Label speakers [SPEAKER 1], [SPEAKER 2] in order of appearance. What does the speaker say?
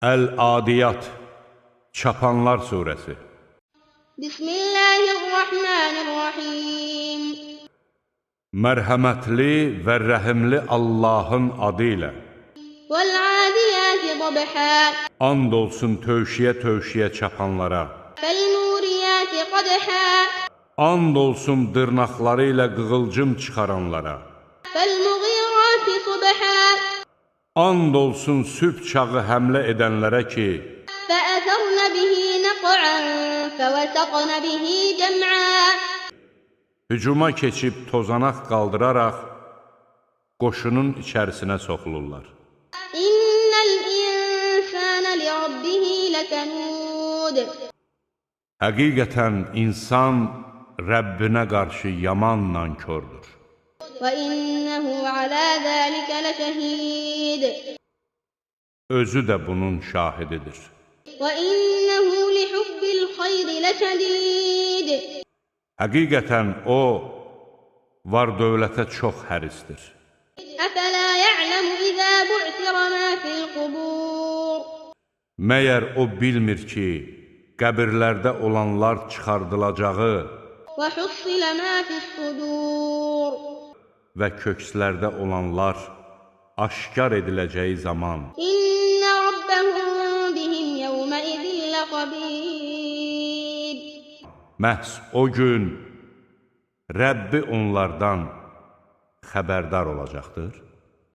[SPEAKER 1] Əl-Adiyat, Çapanlar surəsi.
[SPEAKER 2] Bismillahirrahmanirrahim.
[SPEAKER 1] Mərhəmətli və rəhimli Allahın adı ilə.
[SPEAKER 2] Vəl-adiyati dabha.
[SPEAKER 1] And olsun tövşiyə çapanlara.
[SPEAKER 2] Fəl-muriyati qadha.
[SPEAKER 1] And olsun dırnaqları ilə qığılcım çıxaranlara.
[SPEAKER 2] Fəl-muğirati subha.
[SPEAKER 1] And olsun sübh çağı həmlə edənlərə ki,
[SPEAKER 2] فأثرن به نقعا فوسطن به جمعا.
[SPEAKER 1] hücuma keçib tozanaq qaldıraraq qoşunun içərisinə soxulurlar.
[SPEAKER 2] İnnel insane li rabbihi lekanud.
[SPEAKER 1] Həqiqətən insan Rəbbinə qarşı yaman nankördür.
[SPEAKER 2] Ve innehu ala zalika leşehid.
[SPEAKER 1] Özü də bunun şahididir.
[SPEAKER 2] وَإِنَّهُ لِحُبِّ الْخَيْرِ لَشَدِيدٌ.
[SPEAKER 1] Həqiqətən o, var dövlətə çox hərisdir.
[SPEAKER 2] أَفَلَا يَعْلَمُ إِذَا بُعْثِرَ مَا فِي الْقُبُورِ.
[SPEAKER 1] Məyər o bilmir ki, qəbirlərdə olanlar çıxardılacağı
[SPEAKER 2] وَحُصِّلَ مَا فِي الصُّدُورِ.
[SPEAKER 1] və kökslərdə olanlar aşkar ediləcəyi zaman
[SPEAKER 2] إِنَّ رَبَّهُم بِهِمْ يَوْمَئِذٍ لَخَبِيرٌ.
[SPEAKER 1] məhz o gün Rəbbi onlardan xəbərdar olacaqdır.